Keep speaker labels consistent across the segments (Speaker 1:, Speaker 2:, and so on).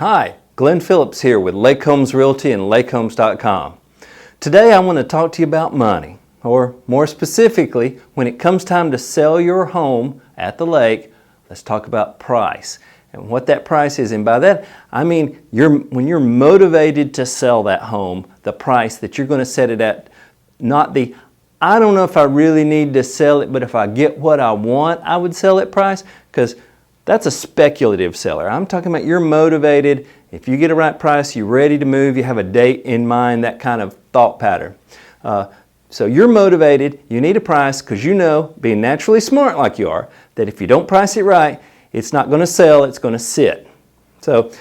Speaker 1: Hi, Glenn Phillips here with Lake Homes Realty and LakeHomes.com. Today I want to talk to you about money, or more specifically, when it comes time to sell your home at the lake, let's talk about price and what that price is. And by that, I mean when you're motivated to sell that home, the price that you're going to set it at, not the I don't know if I really need to sell it, but if I get what I want, I would sell it price, because that's a speculative seller. I'm talking about you're motivated. If you get a right price, you're ready to move, you have a date in mind, that kind of thought pattern. So you're motivated, you need a price because you know, being naturally smart like you are, that if you don't price it right, it's not going to sell, it's going to sit. So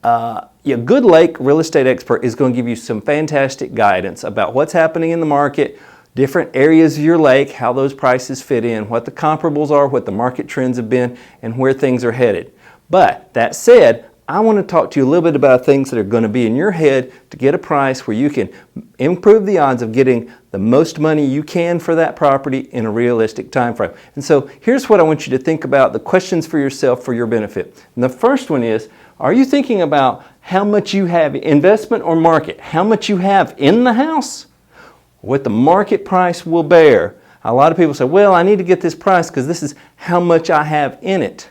Speaker 1: a good lake real estate expert is going to give you some fantastic guidance about what's happening in the market, different areas of your lake, how those prices fit in, what the comparables are, what the market trends have been, and where things are headed. But that said, I want to talk to you a little bit about things that are going to be in your head to get a price where you can improve the odds of getting the most money you can for that property in a realistic time frame. And so here's what I want you to think about, the questions for yourself for your benefit. And the first one is, are you thinking about how much you have, investment or market, how much you have in the house? What the market price will bear. A lot of people say, well, I need to get this price because this is how much I have in it.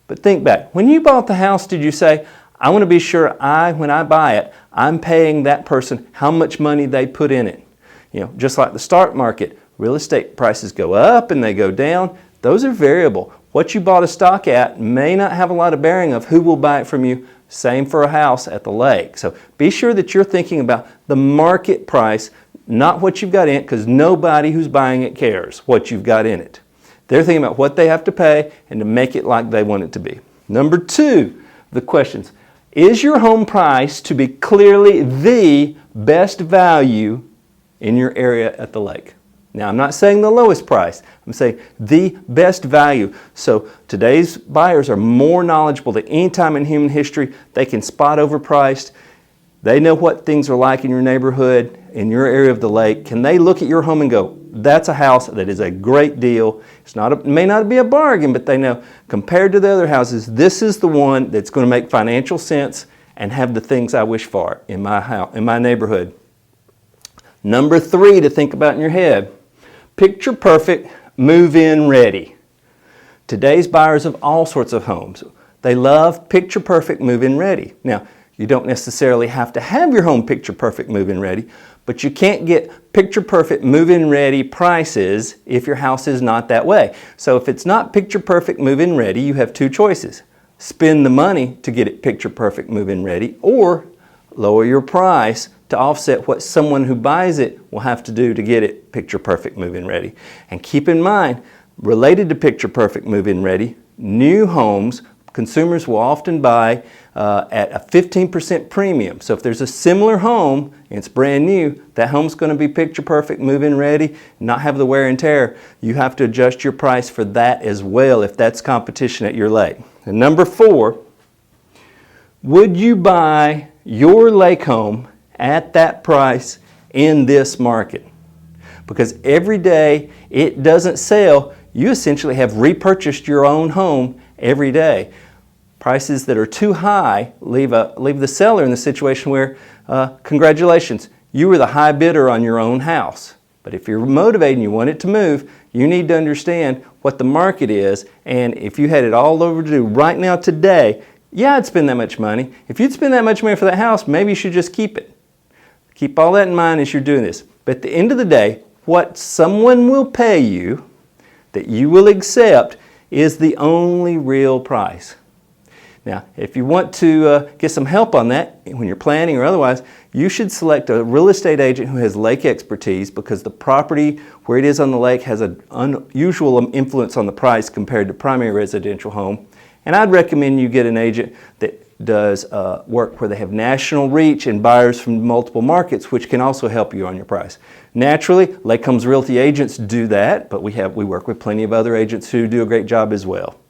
Speaker 1: But think back, when you bought the house, did you say, I want to be sure when I buy it, I'm paying that person how much money they put in it? You know, just like the stock market, real estate prices go up and they go down. Those are variable. What you bought a stock at may not have a lot of bearing of who will buy it from you. Same for a house at the lake. So be sure that you're thinking about the market price, not what you've got in it, because nobody who's buying it cares what you've got in it. They're thinking about what they have to pay and to make it like they want it to be. Number two, the questions. Is your home price to be clearly the best value in your area at the lake? Now, I'm not saying the lowest price. I'm saying the best value. So today's buyers are more knowledgeable than any time in human history. They can spot overpriced. They know what things are like in your neighborhood, in your area of the lake. Can they look at your home and go, that's a house that is a great deal. It may not be a bargain, but they know compared to the other houses, this is the one that's going to make financial sense and have the things I wish for in my house, in my neighborhood. Number three to think about in your head, picture perfect, move-in ready. Today's buyers of all sorts of homes, they love picture perfect, move-in ready. Now, you don't necessarily have to have your home picture perfect, move-in ready, but you can't get picture perfect, move-in ready prices if your house is not that way. So if it's not picture perfect, move-in ready, you have two choices. Spend the money to get it picture perfect, move-in ready, or lower your price to offset what someone who buys it will have to do to get it picture perfect, move-in ready. And keep in mind, related to picture perfect, move-in ready, new homes, consumers will often buy at a 15% premium. So if there's a similar home and it's brand new, that home's going to be picture perfect, move-in ready, not have the wear and tear. You have to adjust your price for that as well if that's competition at your lake. And number four, would you buy your lake home at that price in this market? Because every day it doesn't sell, you essentially have repurchased your own home every day. Prices that are too high leave the seller in the situation where, congratulations, you were the high bidder on your own house. But if you're motivated and you want it to move, you need to understand what the market is, and if you had it all over to do right now today, yeah, I'd spend that much money. If you'd spend that much money for that house, maybe you should just keep it. Keep all that in mind as you're doing this. But at the end of the day, what someone will pay you that you will accept is the only real price. Now, if you want to get some help on that, when you're planning or otherwise, you should select a real estate agent who has lake expertise, because the property where it is on the lake has an unusual influence on the price compared to primary residential home. And I'd recommend you get an agent that does work where they have national reach and buyers from multiple markets, which can also help you on your price. Naturally, Lake Homes Realty agents do that, but we work with plenty of other agents who do a great job as well.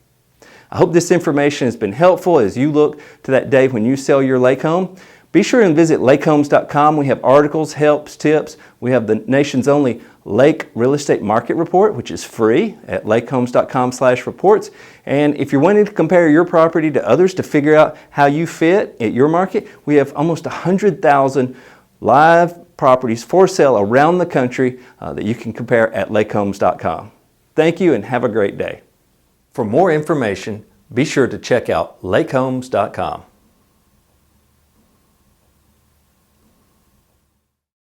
Speaker 1: I hope this information has been helpful as you look to that day when you sell your lake home. Be sure and visit lakehomes.com. We have articles, helps, tips. We have the nation's only lake real estate market report, which is free at lakehomes.com/reports. And if you're wanting to compare your property to others to figure out how you fit at your market, we have almost 100,000 live properties for sale around the country that you can compare at lakehomes.com. Thank you and have a great day. For more information, be sure to check out lakehomes.com.